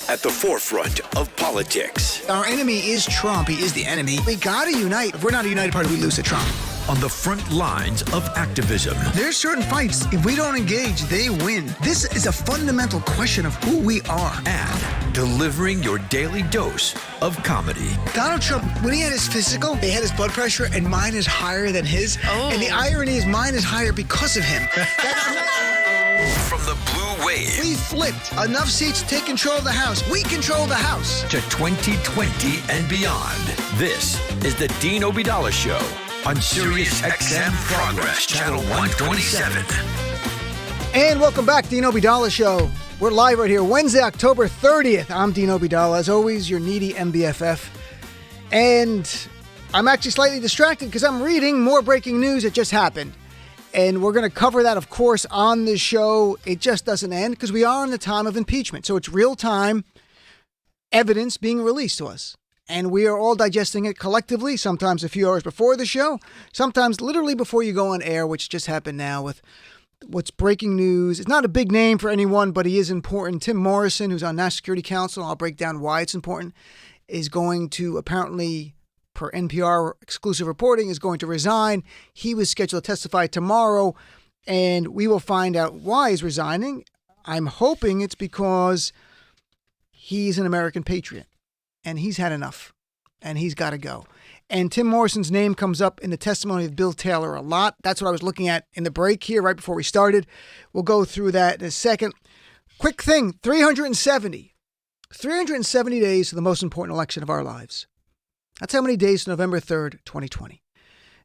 at the forefront of politics. Our enemy is Trump. He is the enemy. We gotta unite. If we're not a united party, we lose to Trump. On the front lines of activism. There's certain fights, if we don't engage, they win. This is a fundamental question of who we are. And delivering your daily dose of comedy. Donald Trump, when he had his physical, they had his blood pressure, and mine is higher than his. Oh. And the irony is mine is higher because of him. From the blue wave. We flipped. Enough seats to take control of the House. We control the House. To 2020 and beyond. This is the Dean Obeidallah Show on Sirius XM Progress, Channel 127. And welcome back, Dean Obeidallah Show. We're live right here, Wednesday, October 30th. I'm Dean Obeidallah, as always, your needy MBFF. And I'm actually slightly distracted because I'm reading more breaking news that just happened. And we're going to cover that, of course, on this show. It just doesn't end because we are in the time of impeachment. So it's real-time evidence being released to us. And we are all digesting it collectively, sometimes a few hours before the show, sometimes literally before you go on air, which just happened now with what's breaking news. It's not a big name for anyone, but he is important. Tim Morrison, who's on National Security Council, I'll break down why it's important, is going to apparently, per NPR exclusive reporting, is going to resign. He was scheduled to testify tomorrow, and we will find out why he's resigning. I'm hoping it's because he's an American patriot. And he's had enough, and he's got to go. And Tim Morrison's name comes up in the testimony of Bill Taylor a lot. That's what I was looking at in the break here right before we started. We'll go through that in a second. Quick thing, 370 days to the most important election of our lives. That's how many days to November 3rd, 2020.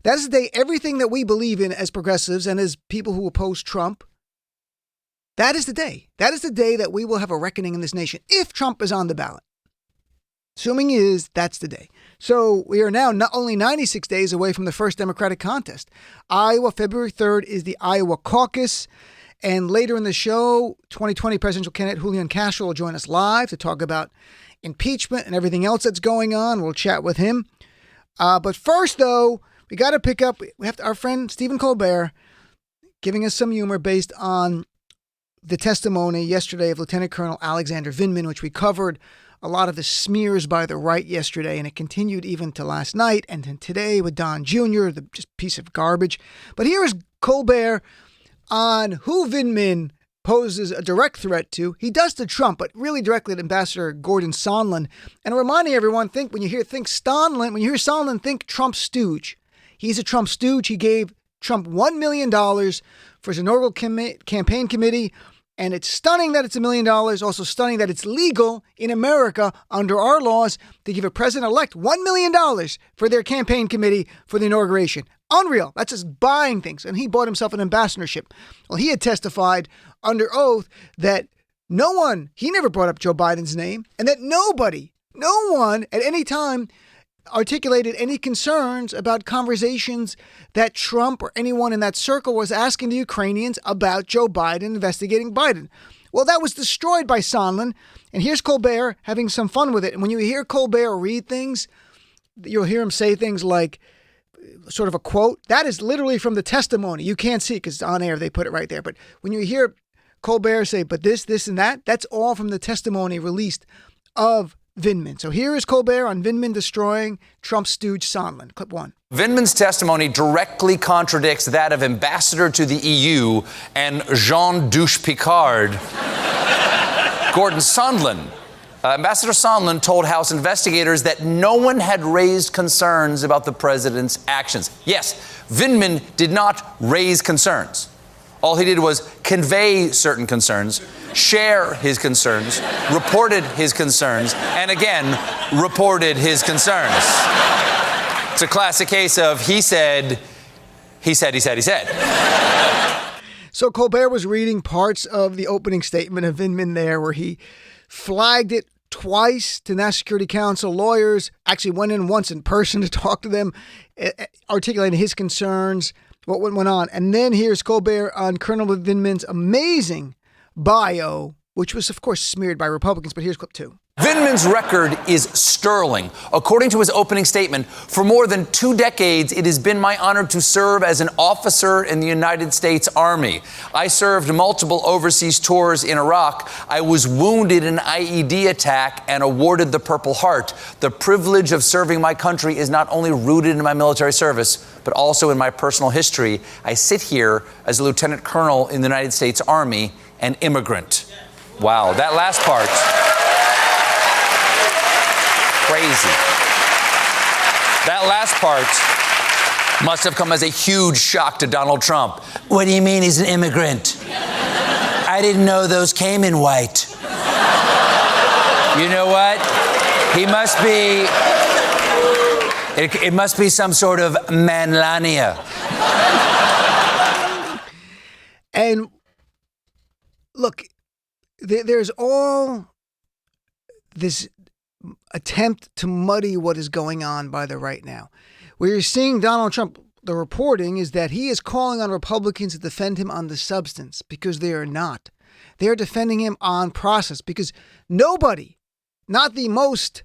That is the day everything that we believe in as progressives and as people who oppose Trump, that is the day. That is the day that we will have a reckoning in this nation if Trump is on the ballot. Assuming he is, that's the day. So we are now not only 96 days away from the first Democratic contest. Iowa, February 3rd, is the Iowa caucus. And later in the show, 2020 presidential candidate Julian Castro will join us live to talk about impeachment and everything else that's going on. We'll chat with him. But first, though, we got to pick up, we have our friend Stephen Colbert giving us some humor based on the testimony yesterday of Lieutenant Colonel Alexander Vindman, which we covered a lot of the smears by the right yesterday, and it continued even to last night and then today with Don Jr., the just piece of garbage. But here is Colbert on who Vindman poses a direct threat to. He does to Trump, but really directly to Ambassador Gordon Sondland. And reminding everyone, when you hear Sondland, think Trump stooge. He's a Trump stooge. He gave Trump $1 million for his inaugural campaign committee. And it's stunning that it's $1 million, also stunning that it's legal in America under our laws to give a president-elect $1 million for their campaign committee for the inauguration. Unreal. That's just buying things. And he bought himself an ambassadorship. Well, he had testified under oath that he never brought up Joe Biden's name, and that no one at any time articulated any concerns about conversations that Trump or anyone in that circle was asking the Ukrainians about Joe Biden investigating Biden. Well, that was destroyed by Sondland. And here's Colbert having some fun with it. And when you hear Colbert read things, you'll hear him say things like sort of a quote. That is literally from the testimony. You can't see it because it's on air. They put it right there. But when you hear Colbert say, but this, and that, that's all from the testimony released of Vindman. So here is Colbert on Vindman destroying Trump stooge Sondland. Clip 1. Vindman's testimony directly contradicts that of Ambassador to the EU and Jean Douche Picard, Gordon Sondland. Ambassador Sondland told House investigators that no one had raised concerns about the president's actions. Yes, Vindman did not raise concerns. All he did was convey certain concerns, share his concerns, reported his concerns, and again, reported his concerns. It's a classic case of he said. So Colbert was reading parts of the opening statement of Vindman there where he flagged it twice to National Security Council lawyers, actually went in once in person to talk to them, articulating his concerns, what went on. And then here's Colbert on Colonel Vindman's amazing bio, which was, of course, smeared by Republicans. But here's clip 2. Vindman's record is sterling. According to his opening statement, for more than 2 decades, it has been my honor to serve as an officer in the United States Army. I served multiple overseas tours in Iraq. I was wounded in an IED attack and awarded the Purple Heart. The privilege of serving my country is not only rooted in my military service, but also in my personal history. I sit here as a lieutenant colonel in the United States Army, an immigrant. Wow, that last part. Crazy. That last part must have come as a huge shock to Donald Trump. What do you mean he's an immigrant? I didn't know those came in white. You know what? He must be... It must be some sort of manlania. And look, there's all this attempt to muddy what is going on by the right now. Where you're seeing Donald Trump, the reporting is that he is calling on Republicans to defend him on the substance, because they are not. They are defending him on process, because nobody, not the most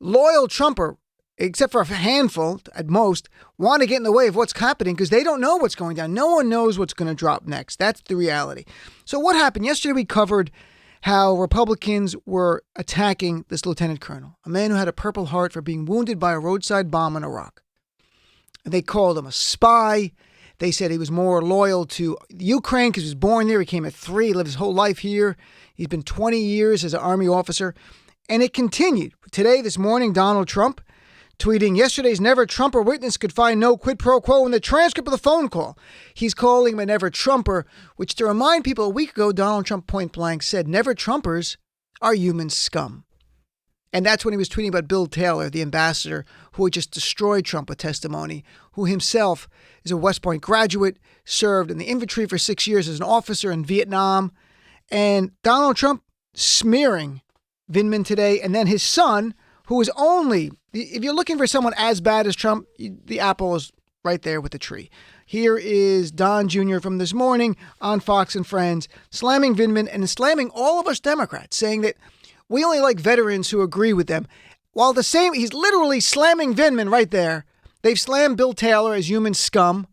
loyal Trumper, except for a handful at most, want to get in the way of what's happening because they don't know what's going down. No one knows what's going to drop next. That's the reality. So what happened? Yesterday we covered how Republicans were attacking this lieutenant colonel, a man who had a Purple Heart for being wounded by a roadside bomb in Iraq. They called him a spy. They said he was more loyal to Ukraine because he was born there. He came at 3, lived his whole life here. He's been 20 years as an Army officer. And it continued. Today, this morning, Donald Trump tweeting, yesterday's Never Trumper witness could find no quid pro quo in the transcript of the phone call. He's calling him a Never Trumper, which, to remind people, a week ago, Donald Trump point blank said Never Trumpers are human scum. And that's when he was tweeting about Bill Taylor, the ambassador who had just destroyed Trump with testimony, who himself is a West Point graduate, served in the infantry for 6 years as an officer in Vietnam. And Donald Trump smearing Vindman today. And then his son, who is only, if you're looking for someone as bad as Trump, the apple is right there with the tree. Here is Don Jr. from this morning on Fox and Friends, slamming Vindman and slamming all of us Democrats, saying that we only like veterans who agree with them. While he's literally slamming Vindman right there. They've slammed Bill Taylor as human scum.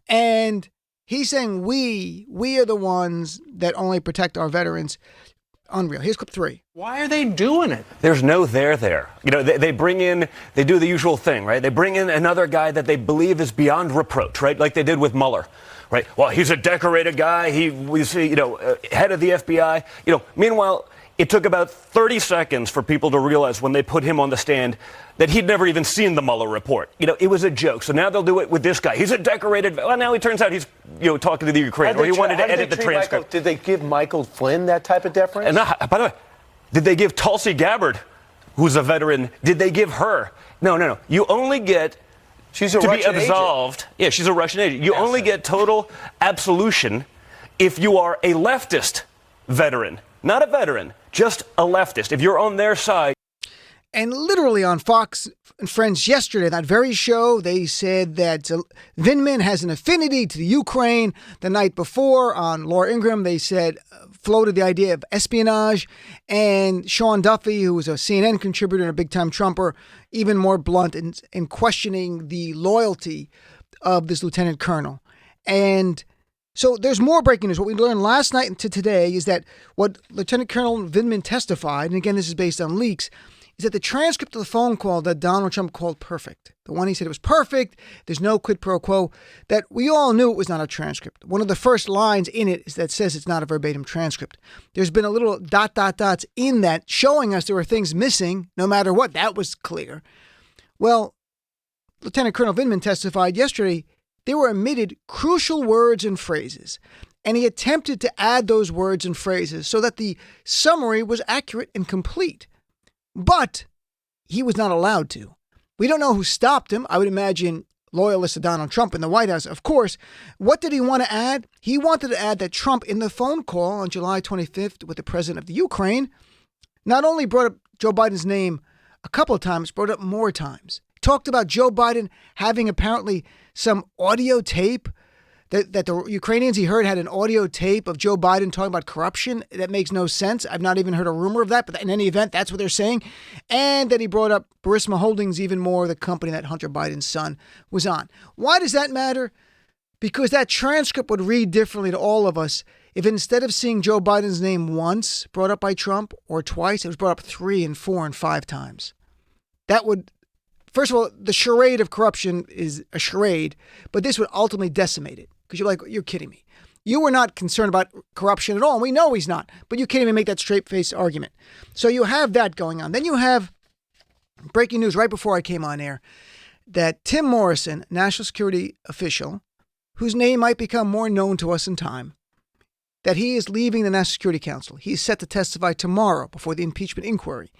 And he's saying we are the ones that only protect our veterans. Unreal. Here's clip 3. Why are they doing it? There's no there. You know, they do the usual thing, right? They bring in another guy that they believe is beyond reproach, right? Like they did with Mueller, right? Well, he's a decorated guy. He was, head of the FBI. Meanwhile, it took about 30 seconds for people to realize when they put him on the stand that he'd never even seen the Mueller report. It was a joke. So now they'll do it with this guy. He's a decorated. Well, now he turns out he's, talking to the Ukraine, or he wanted to edit the transcript. Did they give Michael Flynn that type of deference? And by the way, did they give Tulsi Gabbard, who's a veteran, did they give her? No. You only get she's a to Russian be absolved. Agent. Yeah, she's a Russian agent. You only get total absolution if you are a leftist veteran. Not a veteran, just a leftist. If you're on their side. And literally on Fox and Friends yesterday, that very show, they said that Vindman has an affinity to the Ukraine. The night before on Laura Ingraham, they said, floated the idea of espionage. And Sean Duffy, who was a CNN contributor and a big-time Trumper, even more blunt in questioning the loyalty of this lieutenant colonel. And so there's more breaking news. What we learned last night to today is that what Lieutenant Colonel Vindman testified, and again, this is based on leaks, is that the transcript of the phone call that Donald Trump called perfect, the one he said it was perfect, there's no quid pro quo, that we all knew it was not a transcript. One of the first lines in it is that says it's not a verbatim transcript. There's been a little dots in that showing us there were things missing, no matter what. That was clear. Well, Lieutenant Colonel Vindman testified yesterday there were omitted crucial words and phrases, and he attempted to add those words and phrases so that the summary was accurate and complete. But he was not allowed to. We don't know who stopped him. I would imagine loyalists of Donald Trump in the White House, of course. What did he want to add? He wanted to add that Trump, in the phone call on July 25th with the president of the Ukraine, not only brought up Joe Biden's name a couple of times, brought it up more times. Talked about Joe Biden having apparently some audio tape that the Ukrainians he heard had an audio tape of Joe Biden talking about corruption. That makes no sense. I've not even heard a rumor of that, but in any event, that's what they're saying. And that he brought up Burisma Holdings even more, the company that Hunter Biden's son was on. Why does that matter? Because that transcript would read differently to all of us if instead of seeing Joe Biden's name once brought up by Trump or twice, it was brought up 3 and 4 and 5 times. That would, first of all, the charade of corruption is a charade, but this would ultimately decimate it. Because you're like, you're kidding me. You were not concerned about corruption at all. And we know he's not, but you can't even make that straight-faced argument. So you have that going on. Then you have breaking news right before I came on air that Tim Morrison, national security official, whose name might become more known to us in time, that he is leaving the National Security Council. He's set to testify tomorrow before the impeachment inquiry.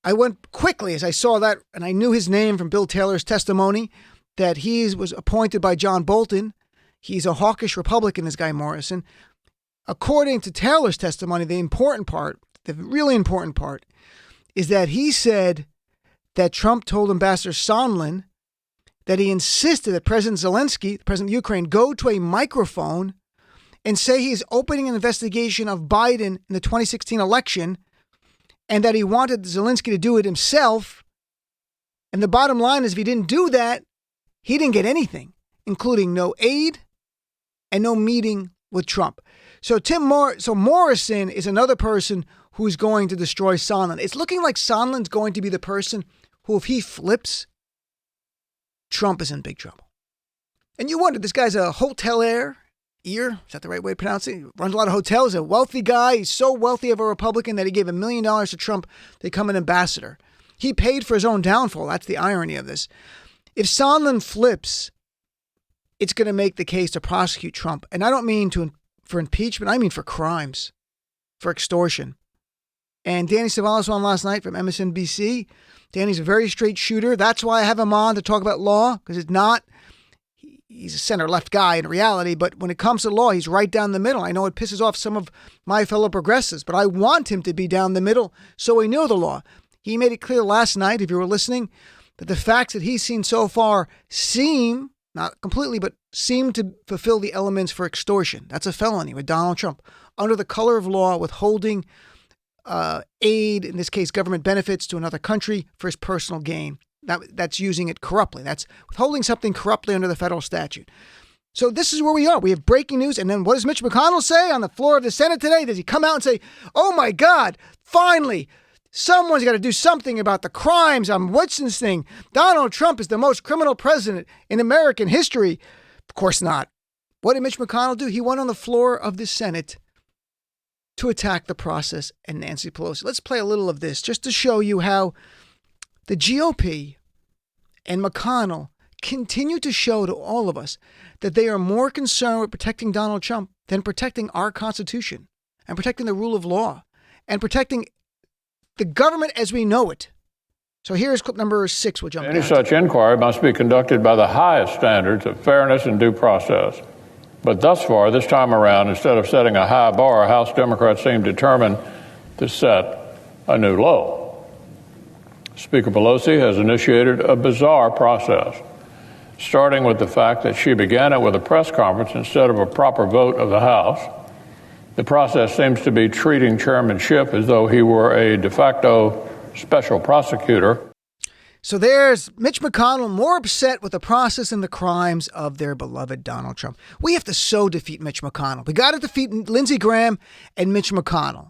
I went quickly as I saw that, and I knew his name from Bill Taylor's testimony, that he was appointed by John Bolton. He's a hawkish Republican, this guy Morrison. According to Taylor's testimony, the important part, the really important part, is that he said that Trump told Ambassador Sondland that he insisted that President Zelensky, the president of Ukraine, go to a microphone and say he's opening an investigation of Biden in the 2016 election, and that he wanted Zelensky to do it himself. And the bottom line is, if he didn't do that, he didn't get anything, including no aid and no meeting with Trump. So Morrison is another person who's going to destroy Sondland. It's looking like Sondland's going to be the person who, if he flips, Trump is in big trouble. And you wonder, this guy's a hotelier. Is that the right way to pronounce it? He runs a lot of hotels. A wealthy guy. He's so wealthy of a Republican that he gave $1 million to Trump to become an ambassador. He paid for his own downfall. That's the irony of this. If Sondland flips, it's going to make the case to prosecute Trump. And I don't mean for impeachment. I mean for crimes, for extortion. And Danny Savalas on last night from MSNBC. Danny's a very straight shooter. That's why I have him on to talk about law, because he's a center-left guy in reality, but when it comes to law, he's right down the middle. I know it pisses off some of my fellow progressives, but I want him to be down the middle so we know the law. He made it clear last night, if you were listening, that the facts that he's seen so far seem, not completely, but seem to fulfill the elements for extortion. That's a felony with Donald Trump. Under the color of law, withholding aid, in this case government benefits, to another country for his personal gain. That's using it corruptly. That's withholding something corruptly under the federal statute. So this is where we are. We have breaking news. And then what does Mitch McConnell say on the floor of the Senate today? Does he come out and say, oh my God, finally, someone's got to do something about the crimes on what's this thing? Donald Trump is the most criminal president in American history. Of course not. What did Mitch McConnell do? He went on the floor of the Senate to attack the process and Nancy Pelosi. Let's play a little of this just to show you how the GOP and McConnell continue to show to all of us that they are more concerned with protecting Donald Trump than protecting our Constitution and protecting the rule of law and protecting the government as we know it. So here's clip number 6. We'll jump Any down such inquiry must be conducted by the highest standards of fairness and due process. But thus far, this time around, instead of setting a high bar, House Democrats seem determined to set a new low. Speaker Pelosi has initiated a bizarre process, starting with the fact that she began it with a press conference instead of a proper vote of the House. The process seems to be treating chairmanship as though he were a de facto special prosecutor. So there's Mitch McConnell more upset with the process and the crimes of their beloved Donald Trump. We have to so defeat Mitch McConnell. We got to defeat Lindsey Graham and Mitch McConnell.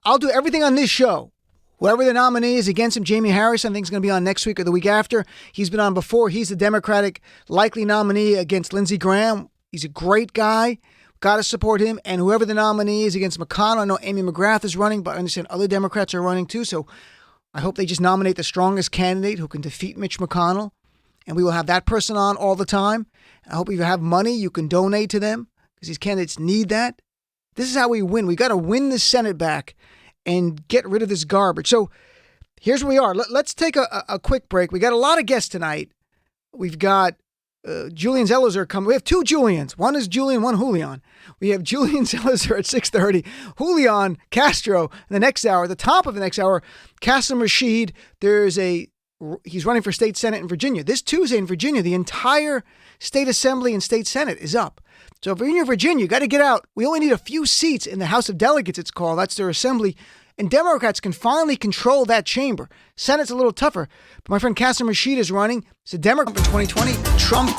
I'll do everything on this show. Whoever the nominee is against him, Jamie Harris, I think is going to be on next week or the week after. He's been on before. He's the Democratic likely nominee against Lindsey Graham. He's a great guy. Got to support him. And whoever the nominee is against McConnell, I know Amy McGrath is running, but I understand other Democrats are running too. So I hope they just nominate the strongest candidate who can defeat Mitch McConnell. And we will have that person on all the time. I hope if you have money, you can donate to them because these candidates need that. This is how we win. We got to win the Senate back and get rid of this garbage. So here's where we are. Let's take a quick break. We got a lot of guests tonight. We've got Julian Zelizer coming. We have 2 Julians. One is Julian, one Julian. We have Julian Zelizer at 6:30. Julian Castro in the next hour. At the top of the next hour, Qasim Rashid. There's a He's running for state Senate in Virginia. This Tuesday in Virginia, the entire state assembly and state Senate is up. So if you're in Virginia, you got to get out. We only need a few seats in the House of Delegates, it's called. That's their assembly. And Democrats can finally control that chamber. Senate's a little tougher. But my friend Qasim Rashid is running. He's a Democrat for 2020. Trump for